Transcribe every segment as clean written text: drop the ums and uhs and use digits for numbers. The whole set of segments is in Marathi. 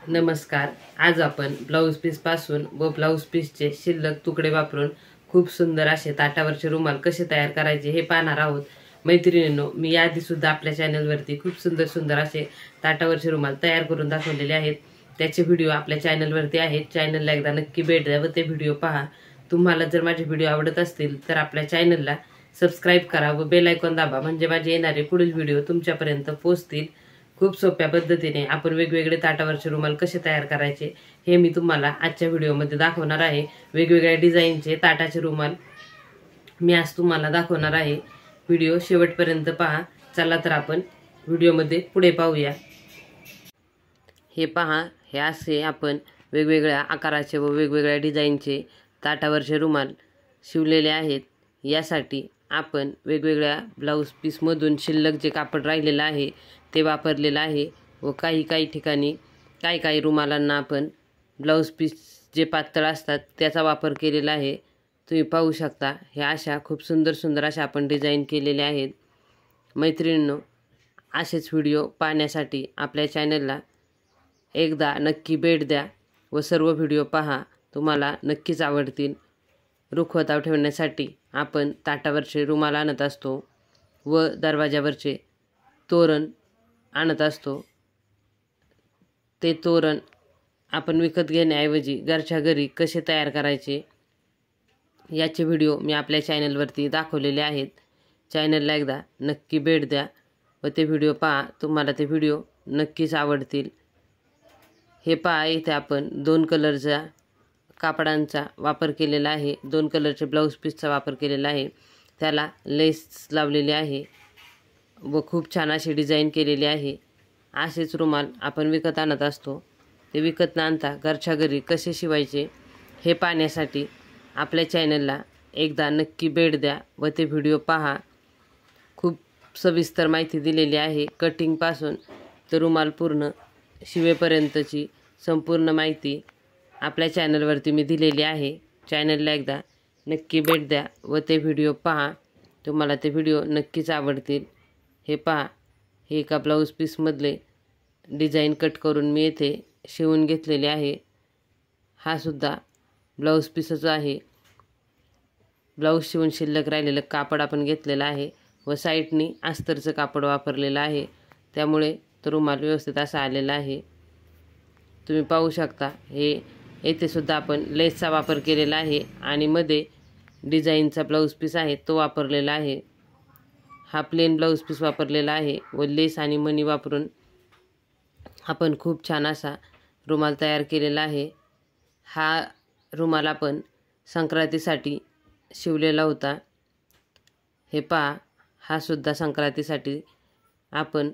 नमस्कार। आज आपण ब्लाऊज पीस पासून व ब्लाऊज पीसचे शिल्लक तुकडे वापरून खूप सुंदर असे ताटावरचे रुमाल कसे तयार करायचे हे पाहणार आहोत। मैत्रिणींनो, मी याआधी सुद्धा आपल्या चॅनलवरती खूप सुंदर सुंदर असे ताटावरचे रुमाल तयार करून दाखवलेले आहेत। त्याचे व्हिडिओ आपल्या चॅनलवरती आहेत। चॅनलला एकदा नक्की भेट द्या व ते व्हिडिओ पहा। तुम्हाला जर माझे व्हिडिओ आवडत असतील तर आपल्या चॅनलला सबस्क्राइब करा व बेल आयकॉन दाबा, म्हणजे माझे येणारे पुढील व्हिडिओ तुमच्यापर्यंत पोहोचतील। खूप सोप्या पद्धतीने आपण वेगवेगळे ताटावरचे रुमाल कसे तयार करायचे हे मी तुम्हाला आजच्या व्हिडिओमध्ये दाखवणार आहे। वेगवेगळ्या डिझाईनचे ताटाचे रुमाल मी आज तुम्हाला दाखवणार आहे। व्हिडिओ शेवटपर्यंत पहा। चला तर आपण व्हिडिओमध्ये पुढे पाहूया। हे पहा, हे असे आपण वेगवेगळ्या आकाराचे व वेगवेगळ्या डिझाईनचे ताटावरचे रुमाल शिवलेले आहेत। यासाठी आपण वेगवेगळ्या ब्लाऊज पीसमधून शिल्लक जे कापड राहिलेलं आहे ते वापरलेलं आहे व काही ठिकाणी काही रुमालांना आपण ब्लाऊज पीस जे पातळ असतात त्याचा वापर केलेला आहे। तुम्ही पाहू शकता, हे अशा खूप सुंदर अशा आपण डिझाईन केलेले आहेत। मैत्रिणींनो, असेच व्हिडिओ पाहण्यासाठी आपल्या चॅनलला एकदा नक्की भेट द्या व सर्व व्हिडिओ पहा, तुम्हाला नक्कीच आवडतील। रुखवतावर ठेवण्यासाठी आपण ताटावरचे रुमाल आणत असतो व दरवाजावरचे तोरण आणत असतो। ते तोरण आपण विकत घेण्याऐवजी घरच्या घरी कसे तयार करायचे याचे व्हिडिओ मी आपल्या चॅनलवरती दाखवलेले आहेत। चॅनलला एकदा नक्की भेट द्या व ते व्हिडिओ पहा, तुम्हाला ते व्हिडिओ नक्कीच आवडतील। हे पहा, इथे आपण 2 कलरचा कापडांचा वापर केलेला आहे, 2 कलरचे ब्लाऊज पीसचा वापर केलेला आहे। त्याला लेस लावलेली आहे व खूप छान अशी डिझाईन केलेली आहे। असेच रुमाल आपण विकत आणत असतो। ते विकत न आणता घरच्या घरी कसे शिवायचे हे पाहण्यासाठी आपल्या चॅनलला एकदा नक्की भेट द्या व ते व्हिडिओ पहा। खूप सविस्तर माहिती दिलेली आहे। कटिंगपासून तर रुमाल पूर्ण शिवेपर्यंतची संपूर्ण माहिती आपल्या चॅनलवरती मी दिलेली आहे। चॅनलला एकदा नक्की भेट द्या व ते व्हिडिओ पहा, तुम्हाला ते व्हिडिओ नक्कीच आवडतील। हे पहा, हे एका ब्लाऊज पीसमधले डिझाईन कट करून मी येथे शिवून घेतलेले आहे। हा सुद्धा ब्लाऊज पीसच आहे। ब्लाऊज शिवून शिल्लक राहिलेलं कापड आपण घेतलेलं आहे व साईडनी अस्तरचं कापड वापरलेलं आहे, त्यामुळे तो रुमाल व्यवस्थित असा आलेला आहे। तुम्ही पाहू शकता, हे येथे सुद्धा आपण लेसचा वापर केलेला आहे आणि मध्ये डिझाईनचा ब्लाऊज पीस आहे तो वापरलेला आहे। हा प्लेन ब्लाऊज पीस वापरलेला आहे व लेस आणि मणी वापरून आपण खूप छान असा रुमाल तयार केलेला आहे। हा रुमाल आपण संक्रांतीसाठी शिवलेला होता। हे पहा, हा सुद्धा संक्रांतीसाठी आपण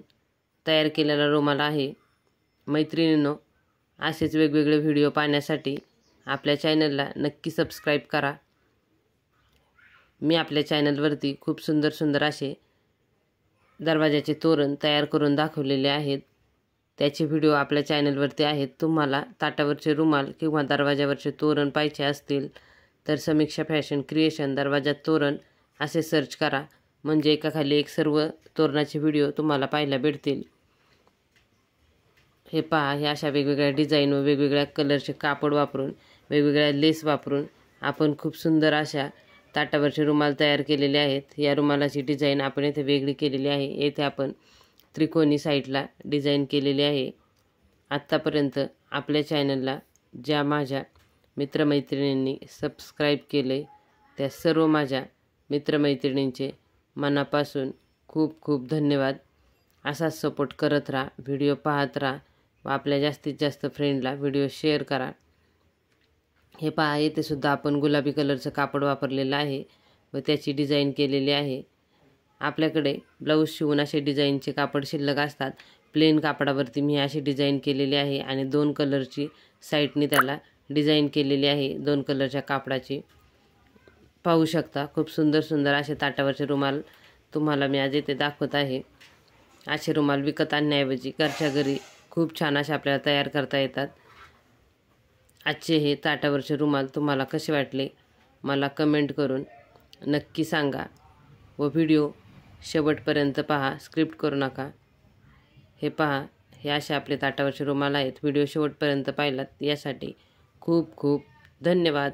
तयार केलेला रुमाल आहे। मैत्रिणींनो, असेच वेगवेगळे व्हिडिओ पाहण्यासाठी आपल्या चॅनलला नक्की सबस्क्राइब करा। मी आपल्या चॅनलवरती खूप सुंदर असे दरवाजाचे तोरण तयार करून दाखवलेले आहेत। त्याचे व्हिडिओ आपल्या चॅनलवरती आहेत। तुम्हाला ताटावरचे रुमाल किंवा दरवाजावरचे तोरण पाहिजे असतील तर समीक्षा फॅशन क्रिएशन दरवाजा तोरण असे सर्च करा, म्हणजे एकाखाली एक सर्व तोरणाचे व्हिडिओ तुम्हाला पाहायला भेटतील। हे पहा, हे अशा वेगवेगळ्या डिझाईन व वेगवेगळ्या कलरचे कापड वापरून वेगवेगळ्या लेस वापरून आपण खूप सुंदर अशा ताटावरचे रुमाल तयार केलेले आहेत। या रुमालाची डिझाईन आपण येथे वेगळी केलेली आहे। येथे आपण त्रिकोणी साईडला डिझाईन केलेली आहे। आत्तापर्यंत आपल्या चॅनलला ज्या माझ्या मित्रमैत्रिणींनी सबस्क्राईब केले त्या सर्व माझ्या मित्रमैत्रिणींचे मनापासून खूप धन्यवाद। असाच सपोर्ट करत राहा, व्हिडिओ पाहत राहा व आपल्या जास्तीत जास्त फ्रेंडला व्हिडिओ शेअर करा। हे पहा, येथे सुद्धा आपण गुलाबी कलरचं कापड वापरलेलं आहे व त्याची डिझाईन केलेली आहे। आपल्याकडे ब्लाऊज शिवून असे डिझाईनचे कापड शिल्लक असतात। प्लेन कापडावरती मी अशी डिझाईन केलेली आहे आणि 2 कलरची साईडनी त्याला डिझाईन केलेली आहे, 2 कलरच्या कापडाची। पाहू शकता, खूप सुंदर असे ताटावरचे रुमाल तुम्हाला मी आज येथे दाखवत आहे। असे रुमाल विकत आणण्याऐवजी घरच्या घरी खूप छान असे आपल्याला तयार करता येतात। आजचे हे ताटावरचे रुमाल तुम्हाला कसे वाटले मला कमेंट करून नक्की सांगा व व्हिडिओ शेवटपर्यंत पहा, स्क्रिप्ट करू नका। हे पहा, हे असे आपले ताटावरचे रुमाल आहेत. व्हिडिओ शेवटपर्यंत पाहिलात यासाठी खूप खूप धन्यवाद.